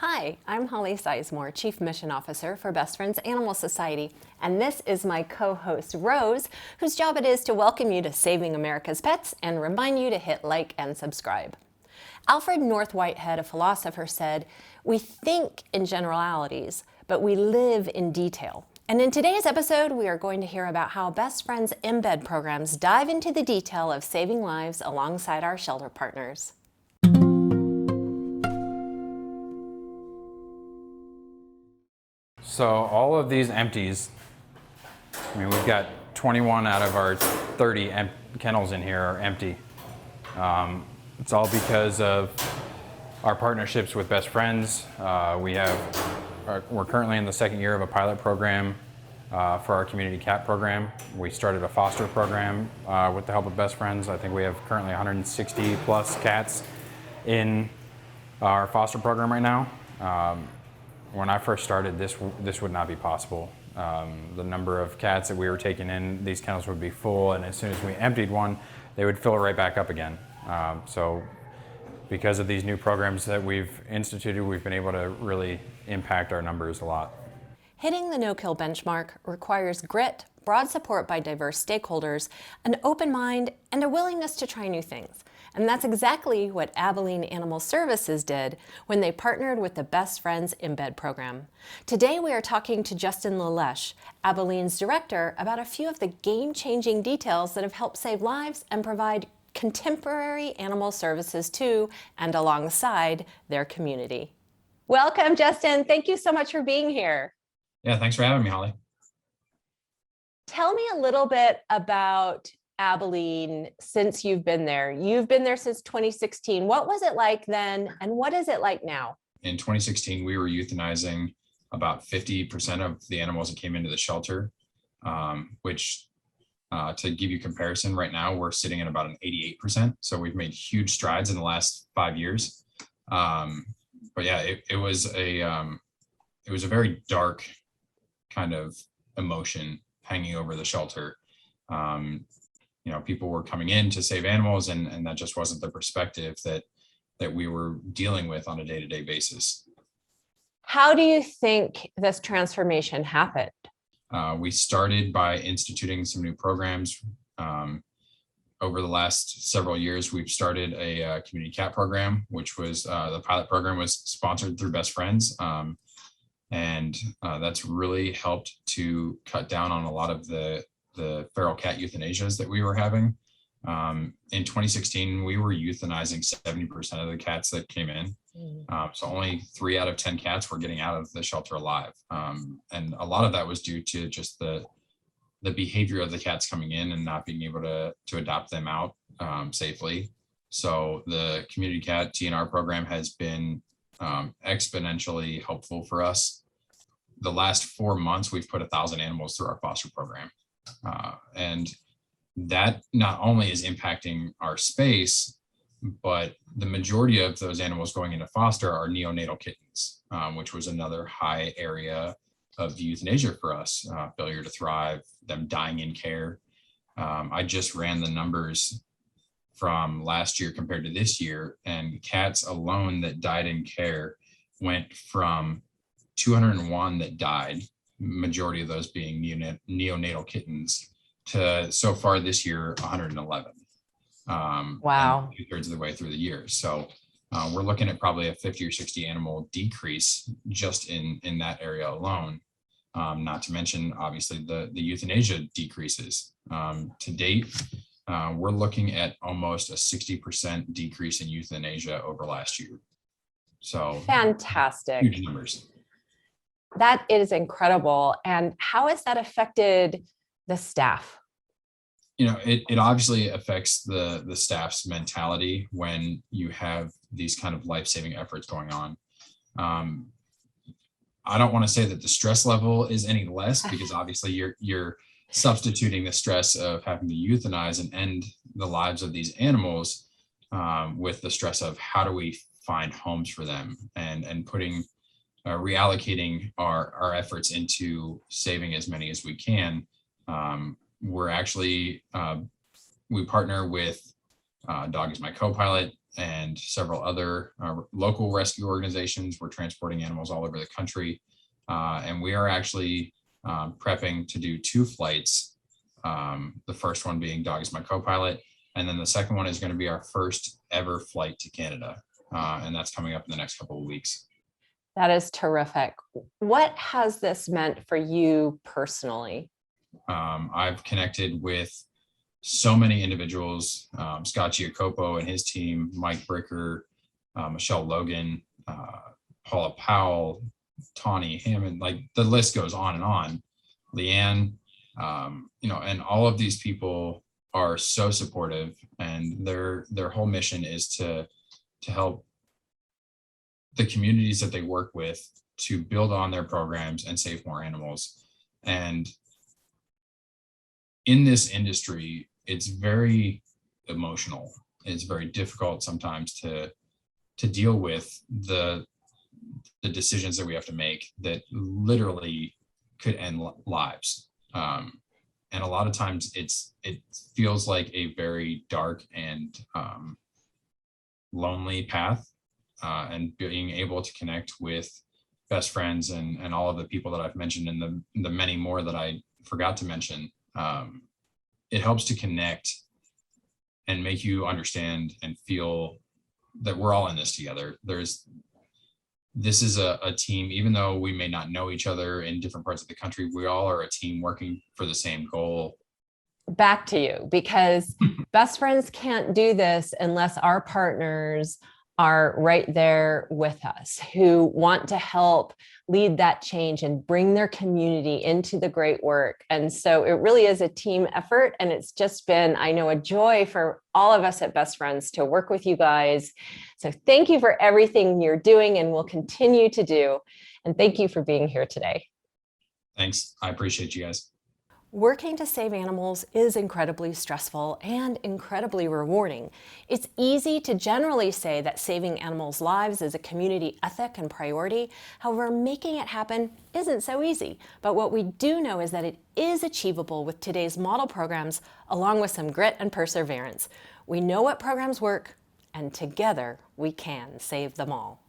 Hi, I'm Holly Sizemore, Chief Mission Officer for Best Friends Animal Society, and this is my co-host Rose, whose job it is to welcome you to Saving America's Pets and remind you to hit like and subscribe. Alfred North Whitehead, a philosopher, said, "We think in generalities, but we live in detail." And in today's episode, we are going to hear about how Best Friends Embed programs dive into the detail of saving lives alongside our shelter partners. So all of these empties, we've got 21 out of our 30 kennels in here are empty. It's all because of our partnerships with Best Friends. We're currently in the second year of a pilot program for our community cat program. We started a foster program with the help of Best Friends. I think we have currently 160 plus cats in our foster program right now. When I first started, this would not be possible. The number of cats that we were taking in, these kennels would be full, and as soon as we emptied one, they would fill right back up again. So because of these new programs that we've instituted, we've been able to really impact our numbers a lot. Hitting the no-kill benchmark requires grit, broad support by diverse stakeholders, an open mind, and a willingness to try new things. And that's exactly what Abilene Animal Services did when they partnered with the Best Friends Embed Program. Today we are talking to Justin Lelesch, Abilene's director, about a few of the game-changing details that have helped save lives and provide contemporary animal services to and alongside their community. Welcome, Justin. Thank you so much for being here. Yeah, thanks for having me, Holly. Tell me a little bit about Abilene since you've been there. You've been there since 2016. What was it like then, and what is it like now? In 2016, we were euthanizing about 50% of the animals that came into the shelter, which to give you comparison, right now we're sitting at about an 88%. So we've made huge strides in the last 5 years. But yeah, it was a very dark kind of emotion hanging over the shelter. People were coming in to save animals, and that just wasn't the perspective that we were dealing with on a day-to-day basis. How do you think this transformation happened? We started by instituting some new programs. Over the last several years, we've started a community cat program, which was the pilot program was sponsored through Best Friends. And that's really helped to cut down on a lot of the feral cat euthanasias that we were having. In 2016, we were euthanizing 70% of the cats that came in. So only 3 out of 10 cats were getting out of the shelter alive. And a lot of that was due to just the behavior of the cats coming in and not being able to adopt them out safely. So the community cat TNR program has been exponentially helpful for us. The last 4 months, we've put 1,000 animals through our foster program. And that not only is impacting our space, but the majority of those animals going into foster are neonatal kittens, which was another high area of euthanasia for us, failure to thrive, them dying in care. I just ran the numbers from last year compared to this year, and cats alone that died in care went from 201 that died, majority of those being neonatal kittens, to so far this year 111. Wow. 2/3 of the way through the year. So we're looking at probably a 50 or 60 animal decrease just in that area alone. Not to mention, obviously, the euthanasia decreases. To date, we're looking at almost a 60% decrease in euthanasia over last year. So fantastic. Huge numbers. That is incredible. And how has that affected the staff? It obviously affects the staff's mentality when you have these kind of life-saving efforts going on. I don't want to say that the stress level is any less, because obviously you're substituting the stress of having to euthanize and end the lives of these animals with the stress of how do we find homes for them, and putting reallocating our efforts into saving as many as we can. We're actually we partner with Dog is My Co-Pilot and several other local rescue organizations. We're transporting animals all over the country. And we are actually prepping to do 2 flights. The first one being Dog is My Co-Pilot. And then the second one is going to be our first ever flight to Canada. And that's coming up in the next couple of weeks. That is terrific. What has this meant for you personally? I've connected with so many individuals, Scott Giacopo and his team, Mike Bricker, Michelle Logan, Paula Powell, Tawny Hammond, like the list goes on and on. Leanne, and all of these people are so supportive, and their whole mission is to help the communities that they work with to build on their programs and save more animals. And in this industry, it's very emotional. It's very difficult sometimes to deal with the decisions that we have to make that literally could end lives. And a lot of times it feels like a very dark and lonely path. And being able to connect with best friends and all of the people that I've mentioned and the many more that I forgot to mention, it helps to connect and make you understand and feel that we're all in this together. This is a team, even though we may not know each other in different parts of the country, we all are a team working for the same goal. Back to you, because best friends can't do this unless our partners are right there with us, who want to help lead that change and bring their community into the great work. And so it really is a team effort. And it's just been, I know, a joy for all of us at Best Friends to work with you guys. So thank you for everything you're doing and will continue to do. And thank you for being here today. Thanks. I appreciate you guys. Working to save animals is incredibly stressful and incredibly rewarding. It's easy to generally say that saving animals' lives is a community ethic and priority. However, making it happen isn't so easy. But what we do know is that it is achievable with today's model programs, along with some grit and perseverance. We know what programs work, and together we can save them all.